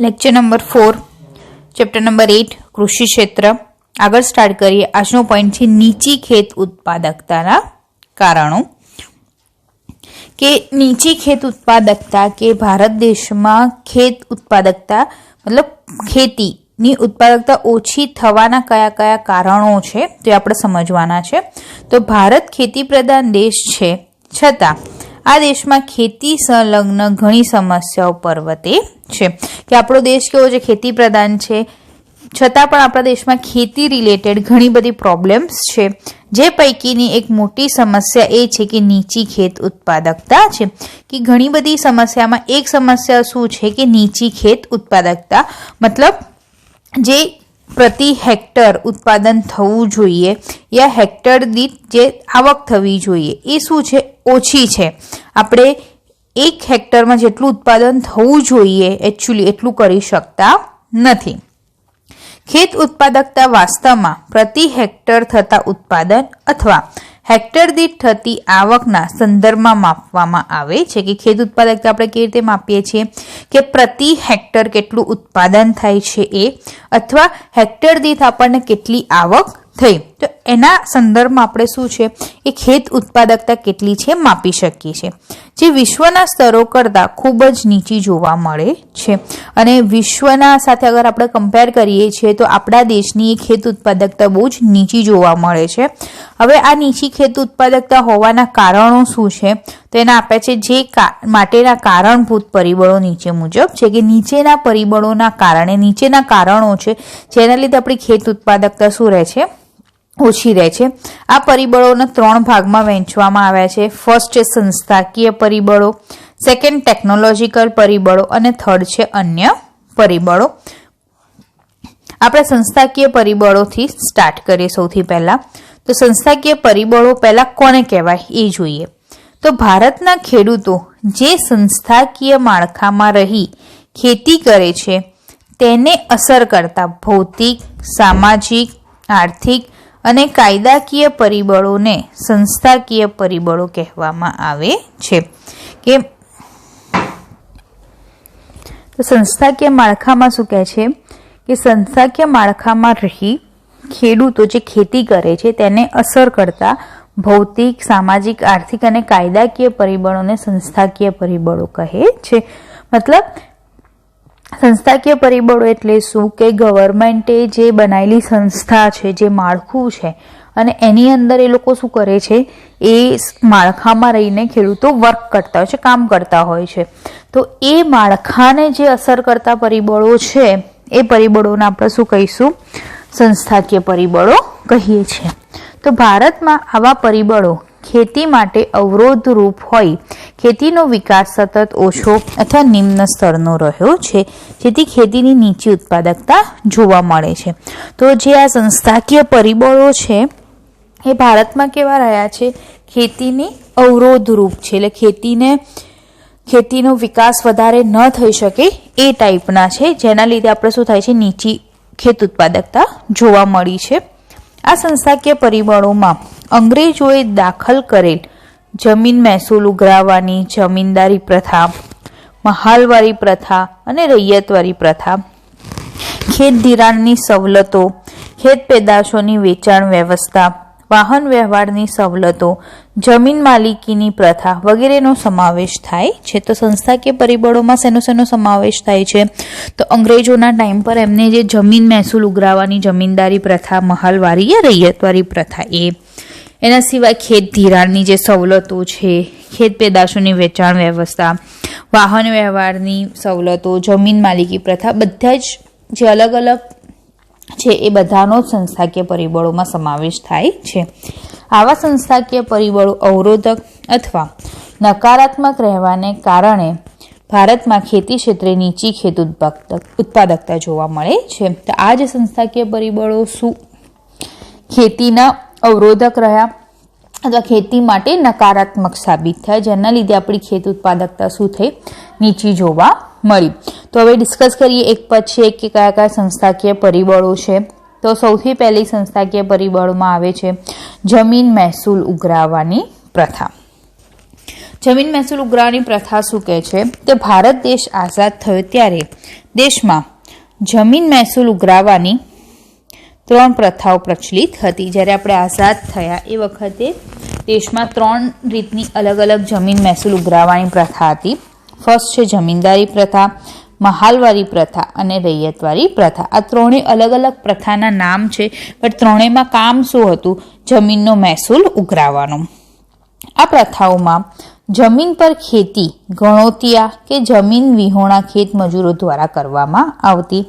Lecture number 4 chapter number 8 કૃષિ ક્ષેત્ર આગળ સ્ટાર્ટ કરીએ. આજનો પોઈન્ટ છે નીચી ખેત ઉત્પાદકતાના કારણો. કે નીચી ખેત ઉત્પાદકતા કે ભારત દેશમાં ખેત ઉત્પાદકતા મતલબ ખેતીની ઉત્પાદકતા ઓછી થવાના કયા કયા કારણો છે તે આપણે સમજવાના છે. તો ભારત ખેતી પ્રધાન દેશ છે, છતાં આ દેશમાં ખેતી સંલગ્ન ઘણી સમસ્યાઓ પર્વતે છે. કે આપણો દેશ કેવો છે, ખેતી પ્રધાન છે, છતાં પણ આપણા દેશમાં ખેતી રિલેટેડ ઘણી બધી પ્રોબ્લેમ્સ છે. જે પૈકીની એક મોટી સમસ્યા એ છે કે નીચી ખેત ઉત્પાદકતા છે. કે ઘણી બધી સમસ્યામાં એક સમસ્યા શું છે કે નીચી ખેત ઉત્પાદકતા મતલબ જે પ્રતિ હેક્ટર ઉત્પાદન થવું જોઈએ યા હેક્ટર દીઠ જે આવક થવી જોઈએ એ શું છે, ઓછી છે. આપણે એક હેક્ટરમાં જેટલું ઉત્પાદન થવું જોઈએ એકચ્યુઅલી એટલું કરી શકતા નથી. ખેત ઉત્પાદકતા વાસ્તવમાં પ્રતિ હેક્ટર થતા ઉત્પાદન અથવા હેક્ટર દીઠ થતી આવકના સંદર્ભમાં માપવામાં આવે છે. કે ખેત ઉત્પાદકતા આપણે કેવી રીતે માપીએ છીએ કે પ્રતિ હેક્ટર કેટલું ઉત્પાદન થાય છે એ, અથવા હેક્ટર દીઠ આપણને કેટલી આવક થઈ, તો એના સંદર્ભમાં આપણે શું છે એ ખેત ઉત્પાદકતા કેટલી છે માપી શકીએ છીએ. જે વિશ્વના સ્તરો કરતાં ખૂબ જ નીચી જોવા મળે છે. અને વિશ્વના સાથે અગર આપણે કમ્પેર કરીએ છીએ તો આપણા દેશની ખેત ઉત્પાદકતા બહુ જ નીચી જોવા મળે છે. હવે આ નીચી ખેત ઉત્પાદકતા હોવાના કારણો શું છે તો એના આપ્યા છે. જે માટેના કારણભૂત પરિબળો નીચે મુજબ છે. કે નીચેના પરિબળોના કારણે નીચેના કારણો છે જેના લીધે આપણી ખેત ઉત્પાદકતા શું રહે છે, ઓછી રહે છે. આ પરિબળોને 3 ભાગમાં વહેંચવામાં આવ્યા છે. ફર્સ્ટ છે સંસ્થાકીય પરિબળો, સેકન્ડ ટેકનોલોજીકલ પરિબળો અને થર્ડ છે અન્ય પરિબળો. આપણે સંસ્થાકીય પરિબળોથી સ્ટાર્ટ કરીએ. સૌથી પહેલા તો સંસ્થાકીય પરિબળો પહેલા કોને કહેવાય એ જોઈએ. તો ભારતના ખેડૂતો જે સંસ્થાકીય માળખામાં રહી ખેતી કરે છે તેને અસર કરતા ભૌતિક, સામાજિક, આર્થિક અને કાયદાકીય પરિબળોને સંસ્થાકીય પરિબળો કહેવામાં આવે છે. કે તો સંસ્થાકીય માળખામાં શું કહે છે કે સંસ્થાકીય માળખામાં રહી ખેડૂતો જે ખેતી કરે છે તેને અસર કરતા ભૌતિક, સામાજિક, આર્થિક અને કાયદાકીય પરિબળોને સંસ્થાકીય પરિબળો કહે છે. મતલબ સંસ્થાકીય પરિબળો એટલે શું કે ગવર્મેન્ટે જે બનાવેલી સંસ્થા છે, જે માળખું છે, અને એની અંદર એ લોકો શું કરે છે એ માળખામાં રહીને ખેડૂતો વર્ક કરતા હોય છે, કામ કરતા હોય છે. તો એ માળખાને જે અસર કરતા પરિબળો છે એ પરિબળોને આપણે શું કહીશું, સંસ્થાકીય પરિબળો કહીએ છીએ. તો ભારતમાં આવા પરિબળો ખેતી માટે અવરોધરૂપ હોય ખેતીનો વિકાસ સતત ઓછો અથવા નિમ્ન સ્તરનો રહ્યો છે, જેથી ખેતીની નીચી ઉત્પાદકતા જોવા મળે છે. તો જે આ સંસ્થાકીય પરિબળો છે એ ભારતમાં કેવા રહ્યા છે, ખેતીની અવરોધરૂપ છે. એટલે ખેતીનો વિકાસ વધારે ન થઈ શકે એ ટાઈપના છે, જેના લીધે આપણે શું થાય છે, નીચી ખેત ઉત્પાદકતા જોવા મળી છે. આ સંસ્થાકીય પરિબળોમાં અંગ્રેજોએ દાખલ કરેલ જમીન મહેસૂલ ઉઘરાવવાની જમીનદારી પ્રથા, મહાલવારી પ્રથા અને રૈયતવારી પ્રથા, ખેત ધિરાણની સવલતો, ખેત પેદાશોની વેચાણ વ્યવસ્થા, વાહન વ્યવહારની સવલતો, જમીન માલિકીની પ્રથા વગેરેનો સમાવેશ થાય છે. તો સંસ્થાકીય પરિબળોમાં શેનો સમાવેશ થાય છે તો અંગ્રેજોના ટાઈમ પર એમને જે જમીન મહેસૂલ ઉઘરાવવાની જમીનદારી પ્રથા, મહાલવારી યા રૈયતવારી પ્રથા એના સિવાય ખેત ધિરાણની જે સવલતો છે, ખેત પેદાશોની વેચાણ વ્યવસ્થા, વાહન વ્યવહારની સવલતો, જમીન માલિકી પ્રથા, બધા જ જે અલગ અલગ છે એ બધાનો સંસ્થાકીય પરિબળોમાં સમાવેશ થાય છે. આવા સંસ્થાકીય પરિબળો અવરોધક અથવા નકારાત્મક રહેવાને કારણે ભારતમાં ખેતી ક્ષેત્રે નીચી ખેત ઉત્પાદકતા જોવા મળે છે. તો આ જે સંસ્થાકીય પરિબળો શું ખેતીના અવરોધક રહ્યા અથવા ખેતી માટે નકારાત્મક સાબિત થયા, જેના લીધે આપણી ખેત ઉત્પાદકતા શું થઈ, નીચી જોવા મળી. તો હવે ડિસ્કસ કરીએ એક પછી એક કે કયા કયા સંસ્થાકીય પરિબળો છે. તો સૌથી પહેલી સંસ્થાકીય પરિબળોમાં આવે છે જમીન મહેસૂલ ઉઘરાવવાની પ્રથા. જમીન મહેસૂલ ઉઘરાવવાની પ્રથા શું કહે છે? તે ભારત દેશ આઝાદ થયો ત્યારે દેશમાં જમીન મહેસૂલ ઉઘરાવવાની 3 પ્રથાઓ પ્રચલિત હતી. જ્યારે આપણે આઝાદ થયા એ વખતે દેશમાં 3 રીતની અલગ અલગ જમીન મહેસૂલ ઉઘરાવવાની પ્રથા હતી. ફર્સ્ટ છે જમીનદારી પ્રથા, મહાલવારી પ્રથા અને રૈયતવારી પ્રથા. આ 3 અલગ અલગ પ્રથાના નામ છે, પણ 3માં કામ શું હતું? જમીનનો મહેસૂલ ઉઘરાવવાનો. આ પ્રથાઓમાં જમીન પર ખેતી ગણોતિયા કે જમીન વિહોણા ખેત મજૂરો દ્વારા કરવામાં આવતી.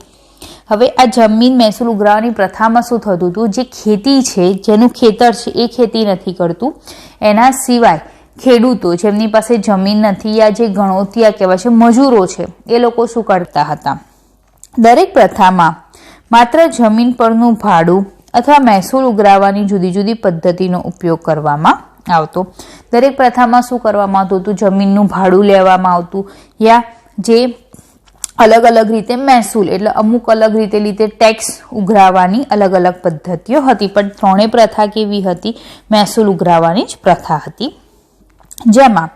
હવે આ જમીન મહેસૂલ ઉઘરાવવાની પ્રથામાં શું થતું હતું? જે ખેતી છે, જેનું ખેતર છે એ ખેતી નથી કરતું, એના સિવાય ખેડૂતો જેમની પાસે જમીન નથી યા જે ગણોતિયા કહેવાય છે મજૂરો છે, એ લોકો શું કરતા હતા? દરેક પ્રથામાં માત્ર જમીન પરનું ભાડું અથવા મહેસૂલ ઉઘરાવવાની જુદી જુદી પદ્ધતિનો ઉપયોગ કરવામાં આવતો. દરેક પ્રથામાં શું કરવામાં આવતું હતું? જમીનનું ભાડું લેવામાં આવતું યા જે અલગ અલગ રીતે મહેસૂલ એટલે અમુક અલગ રીતે ટેક્સ ઉઘરાવવાની અલગ અલગ પદ્ધતિઓ હતી. પણ 3 પ્રથા કેવી હતી? મહેસૂલ ઉઘરાવવાની જ પ્રથા હતી. જેમાં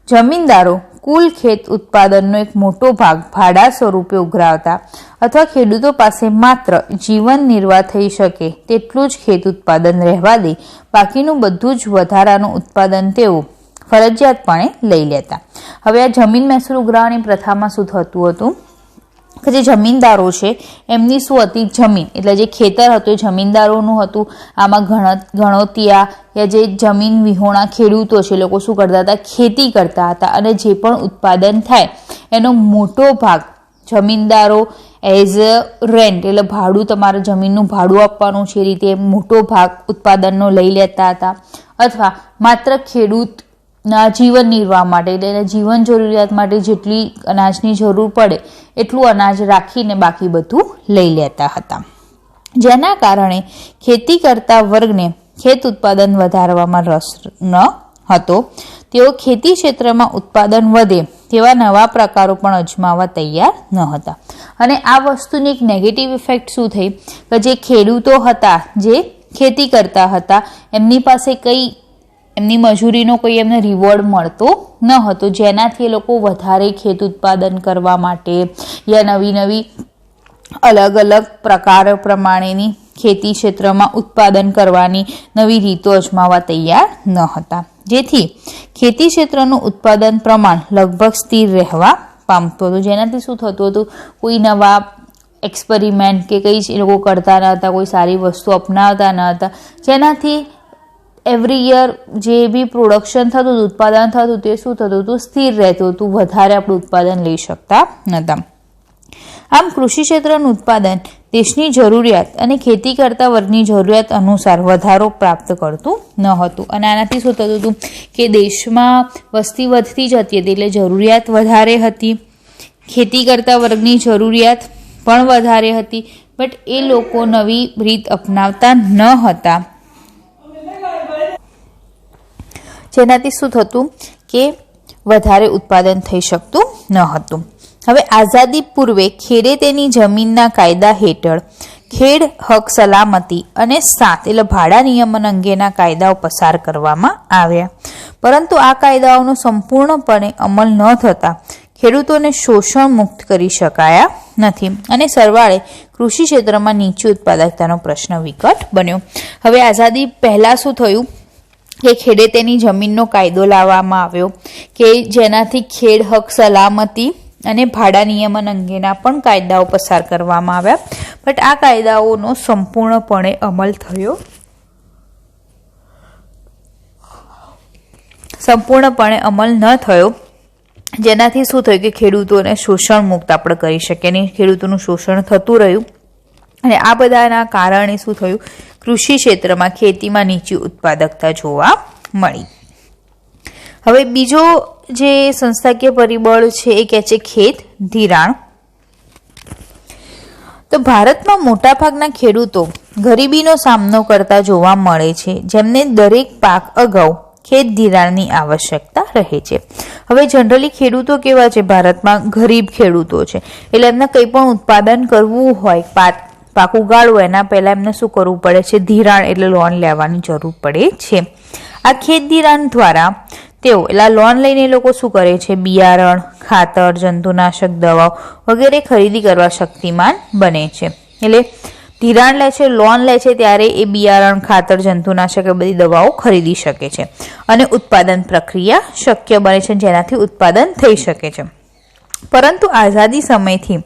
જમીનદારો કુલ ખેત ઉત્પાદનનો એક મોટો ભાગ ભાડા સ્વરૂપે ઉઘરાવતા અથવા ખેડૂતો પાસે માત્ર જીવન નિર્વાહ થઈ શકે તેટલું જ ખેત ઉત્પાદન રહેવા દે બાકીનું બધું જ વધારાનું ઉત્પાદન તેઓ ફરજિયાતપણે લઈ લેતા. હવે આ જમીન મહેસૂલ ઉઘરાવવાની પ્રથામાં શું થતું હતું કે જે જમીનદારો છે એમની શું હતી? જમીન એટલે જે ખેતર હતું એ જમીનદારોનું હતું. આમાં ગણોતિયા યા જે જમીન વિહોણા ખેડૂતો છે એ લોકો શું કરતા હતા? ખેતી કરતા હતા અને જે પણ ઉત્પાદન થાય એનો મોટો ભાગ જમીનદારો એઝ અ રેન્ટ એટલે ભાડું, તમારે જમીનનું ભાડું આપવાનું છે, એ રીતે મોટો ભાગ ઉત્પાદનનો લઈ લેતા હતા. અથવા માત્ર ખેડૂતના જીવન નિર્વાહ માટે એટલે જીવન જરૂરિયાત માટે જેટલી અનાજની જરૂર પડે એટલું અનાજ રાખીને બાકી બધું લઈ લેતા હતા. જેના કારણે ખેતી કરતા વર્ગને ખેત ઉત્પાદન વધારવામાં રસ ન હતો. તેઓ ખેતી ક્ષેત્રમાં ઉત્પાદન વધે તેવા નવા પ્રકારો પણ અજમાવવા તૈયાર ન હતા. અને આ વસ્તુની એક નેગેટિવ ઇફેક્ટ શું થઈ કે જે ખેડૂતો હતા જે ખેતી કરતા હતા એમની પાસે એમની મજૂરીનો કોઈ એમને રિવોર્ડ મળતો ન હતો, જેનાથી એ લોકો વધારે ખેત ઉત્પાદન કરવા માટે યા નવી અલગ અલગ પ્રકારો પ્રમાણેની ખેતી ક્ષેત્રમાં ઉત્પાદન કરવાની નવી રીતો અજમાવવા તૈયાર ન હતા. જેથી ખેતી ક્ષેત્રનું ઉત્પાદન પ્રમાણ લગભગ સ્થિર રહેવા પામતું હતું. જેનાથી શું થતું હતું? કોઈ નવા એક્સપેરિમેન્ટ કે કંઈ એ લોકો કરતા ન હતા, કોઈ સારી વસ્તુ અપનાવતા ન હતા, જેનાથી એવરી યર જે બી પ્રોડક્શન થતું હતું, ઉત્પાદન થતું તે શું થતું હતું? સ્થિર રહેતું હતું, વધારે આપણે ઉત્પાદન લઈ શકતા નહોતા. આમ કૃષિ ક્ષેત્રનું ઉત્પાદન દેશની જરૂરિયાત અને ખેતી કરતા વર્ગની જરૂરિયાત અનુસાર વધારો પ્રાપ્ત કરતું ન હતું. અને આનાથી શું થતું હતું કે દેશમાં વસ્તી વધતી જતી હતી એટલે જરૂરિયાત વધારે હતી, ખેતી કરતા વર્ગની જરૂરિયાત પણ વધારે હતી, બટ એ લોકો નવી રીત અપનાવતા ન હતા, જેનાથી શું થતું કે વધારે ઉત્પાદન થઈ શકતું ન હતું. હવે આઝાદી પૂર્વે ખેડે તેની જમીનના કાયદા હેઠળ ખેડ હક સલામતી અને સાત એટલે ભાડા નિયમન અંગેના કાયદાઓ પસાર કરવામાં આવ્યા. પરંતુ આ કાયદાઓનો સંપૂર્ણપણે અમલ ન થતા ખેડૂતોને શોષણ મુક્ત કરી શકાયા નથી અને સરવાળે કૃષિ ક્ષેત્રમાં નીચી ઉત્પાદકતાનો પ્રશ્ન વિકટ બન્યો. હવે આઝાદી પહેલા શું થયું કે ખેડે તેની જમીનનો કાયદો લાવવામાં આવ્યો કે જેનાથી ખેડ હક સલામતી અને ભાડા નિયમન અંગેના પણ કાયદાઓ પસાર કરવામાં આવ્યા. બટ આ કાયદાઓનો સંપૂર્ણપણે અમલ ન થયો, જેનાથી શું થયું કે ખેડૂતોને શોષણ મુક્ત આપણે કરી શકીએ નહીં, ખેડૂતોનું શોષણ થતું રહ્યું. અને આ બધાના કારણે શું થયું? કૃષિ ક્ષેત્રમાં ખેતીમાં નીચી ઉત્પાદકતા જોવા મળી. હવે બીજો જે સંસ્થાકીય પરિબળ છે એ કહે છે ખેત ધિરાણ. તો ભારતમાં મોટાભાગના ખેડૂતો ગરીબીનો સામનો કરતા જોવા મળે છે, જેમને દરેક પાક અગાઉ ખેત ધિરાણની આવશ્યકતા રહે છે. હવે જનરલી ખેડૂતો કેવા છે? ભારતમાં ગરીબ ખેડૂતો છે, એટલે એમને કંઈ પણ ઉત્પાદન કરવું હોય, પાક ઉગાડવું, એના પહેલા એમને શું કરવું પડે છે? ધિરાણ એટલે લોન લેવાની જરૂર પડે છે. આ ખેત ધિરાણ દ્વારા તેઓ એટલે લોન લઈને એ લોકો શું કરે છે, બિયારણ, ખાતર, જંતુનાશક દવાઓ વગેરે ખરીદી કરવા શક્તિમાન બને છે. એટલે ધિરાણ લે છે, લોન લે છે ત્યારે એ બિયારણ, ખાતર, જંતુનાશક એ બધી દવાઓ ખરીદી શકે છે અને ઉત્પાદન પ્રક્રિયા શક્ય બને છે, જેનાથી ઉત્પાદન થઈ શકે છે. પરંતુ આઝાદી સમયથી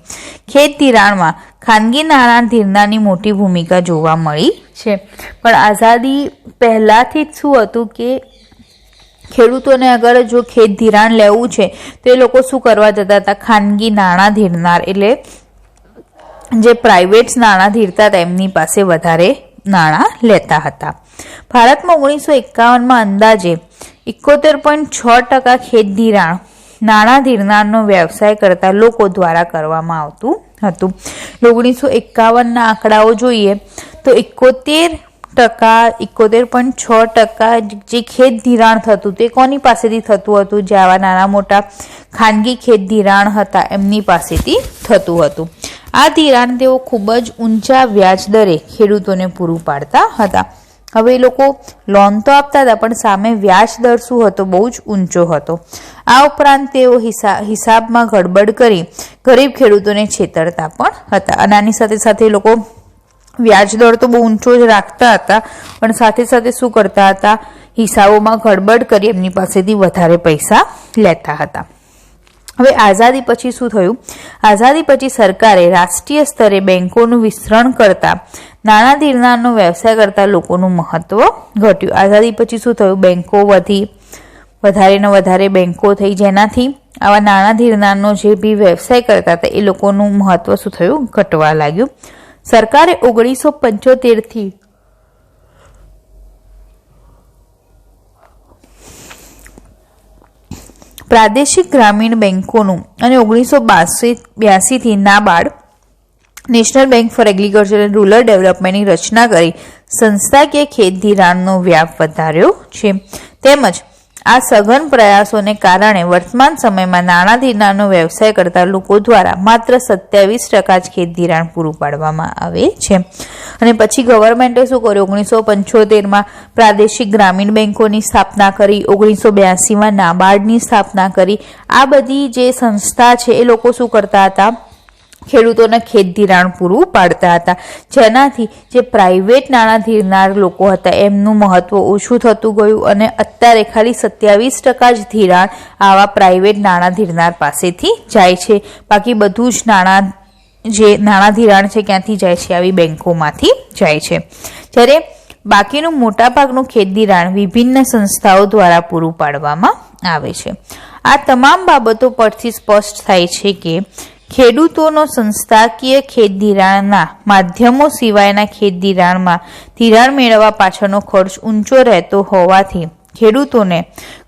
ખેત ધિરાણમાં ખાનગી નાણાં ધીરનારની મોટી ભૂમિકા જોવા મળી છે. પણ આઝાદી પહેલાથી જ શું હતું કે ખેડૂતોને અગર જો ખેત ધિરાણ લેવું છે તો એ લોકો શું કરવા જતા હતા, ખાનગી નાણાં ધીરનાર એટલે જે પ્રાઇવેટ નાણાં ધીરતા હતા એમની પાસે વધારે નાણાં લેતા હતા. ભારતમાં 1951માં અંદાજે 71.6% ખેત ધિરાણ નાણાં ધીરનારનો વ્યવસાય કરતા લોકો દ્વારા કરવામાં આવતું હતું. 1951ના આંકડાઓ જોઈએ તો 71.6% જે ખેત ધિરાણ થતું તે કોની પાસેથી થતું હતું, જે આવા નાના મોટા ખાનગી ખેત ધિરાણ હતા એમની પાસેથી થતું હતું. આ ધિરાણ તેઓ ખૂબ જ ઊંચા વ્યાજ દરે ખેડૂતોને પૂરું પાડતા હતા. હવે એ લોકો લોન તો આપતા હતા પણ સામે વ્યાજ દર શું હતો, બહુ જ ઊંચો હતો. આ ઉપરાંત તેઓ હિસાબમાં ગડબડ કરી ગરીબ ખેડૂતોને છેતરતા પણ હતા. અને આની સાથે સાથે લોકો વ્યાજ દર તો બહુ ઊંચો જ રાખતા હતા પણ સાથે સાથે શું કરતા હતા, હિસાબોમાં ગડબડ કરી એમની પાસેથી વધારે પૈસા લેતા હતા. હવે આઝાદી પછી શું થયું, આઝાદી પછી સરકારે રાષ્ટ્રીય સ્તરે બેંકોનું વિસ્તરણ કરતા નાણાં ધીરનારનો વ્યવસાય કરતા લોકોનું મહત્વ ઘટ્યું. આઝાદી પછી શું થયું, બેંકો વધારે ને વધારે બેંકો થઈ, જેનાથી આવા નાણાં ધીરનારનો જે બી વ્યવસાય કરતા હતા એ લોકોનું મહત્વ શું થયું, ઘટવા લાગ્યું. સરકારે 1975થી પ્રાદેશિક ગ્રામીણ બેંકોનું અને 1982થી NABARD national bank for agriculture and rural ડેવલપમેન્ટની રચના કરી સંસ્થાકીય ખેત ધિરાણનો વ્યાપ વધાર્યો છે. તેમજ આ સઘન પ્રયાસોને કારણે વર્તમાન સમયમાં નાણાં ધીરનારનો વ્યવસાય કરતા લોકો દ્વારા માત્ર 27% જ ખેત ધિરાણ પૂરું પાડવામાં આવે છે. અને પછી ગવર્મેન્ટે શું કર્યું, 1975માં પ્રાદેશિક ગ્રામીણ બેંકોની સ્થાપના કરી, 1982માં નાબાર્ડની સ્થાપના કરી. આ બધી જે સંસ્થા છે એ લોકો શું કરતા હતા, ખેડૂતોને ખેત ધિરાણ પૂરું પાડતા હતા, જેનાથી જે પ્રાઇવેટ નાણાં ધીરનાર લોકો હતા એમનું મહત્વ ઓછું થતું ગયું અને અત્યારે ખાલી 27% જ ધિરાણ આવા પ્રાઇવેટ નાણાં ધીરનાર પાસેથી જાય છે. બાકી બધું જ નાણાં ધીરાણ છે ક્યાંથી જાય છે, આવી બેંકોમાંથી જાય છે. જ્યારે બાકીનું મોટાભાગનું ખેત ધિરાણ વિભિન્ન સંસ્થાઓ દ્વારા પૂરું પાડવામાં આવે છે. આ તમામ બાબતો પરથી સ્પષ્ટ થાય છે કે ખેડૂતોનો સંસ્થાકીય ખેત ધિરાણના માધ્યમો સિવાયના ખેત ધિરાણમાં ધિરાણ મેળવવા પાછળનો ખર્ચ ઊંચો રહેતો હોવાથી ખેડૂતોને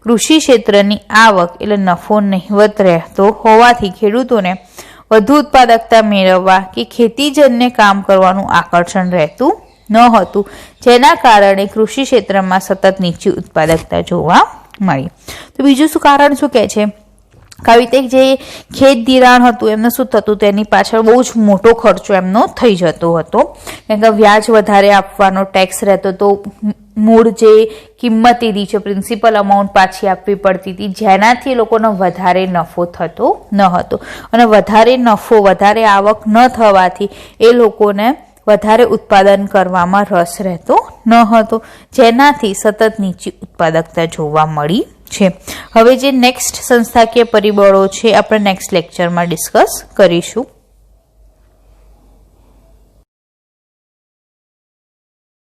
કૃષિ ક્ષેત્રની આવક એટલે નફો નહિવત રહેતો હોવાથી ખેડૂતોને વધુ ઉત્પાદકતા મેળવવા કે ખેતીજન્ય કામ કરવાનું આકર્ષણ રહેતું ન હતું, જેના કારણે કૃષિ ક્ષેત્રમાં સતત નીચી ઉત્પાદકતા જોવા મળી. તો બીજું શું કારણ શું કહે છે, આવી રીતે જે ખેત ધિરાણ હતું એમને શું થતું, તેની પાછળ બહુ જ મોટો ખર્ચો એમનો થઈ જતો હતો. કારણ કે વ્યાજ વધારે આપવાનો, ટેક્સ રહેતો તો, મૂળ જે કિંમત હતી છે પ્રિન્સિપલ અમાઉન્ટ પાછી આપવી પડતી હતી, જેનાથી એ લોકોનો વધારે નફો થતો ન હતો. અને વધારે નફો, વધારે આવક ન થવાથી એ લોકોને વધારે ઉત્પાદન કરવામાં રસ રહેતો ન હતો, જેનાથી સતત નીચી ઉત્પાદકતા જોવા મળી છે. હવે જે નેક્સ્ટ સંસ્થાકીય પરિબળો છે આપણે નેક્સ્ટ લેક્ચરમાં ડિસ્કસ કરીશું.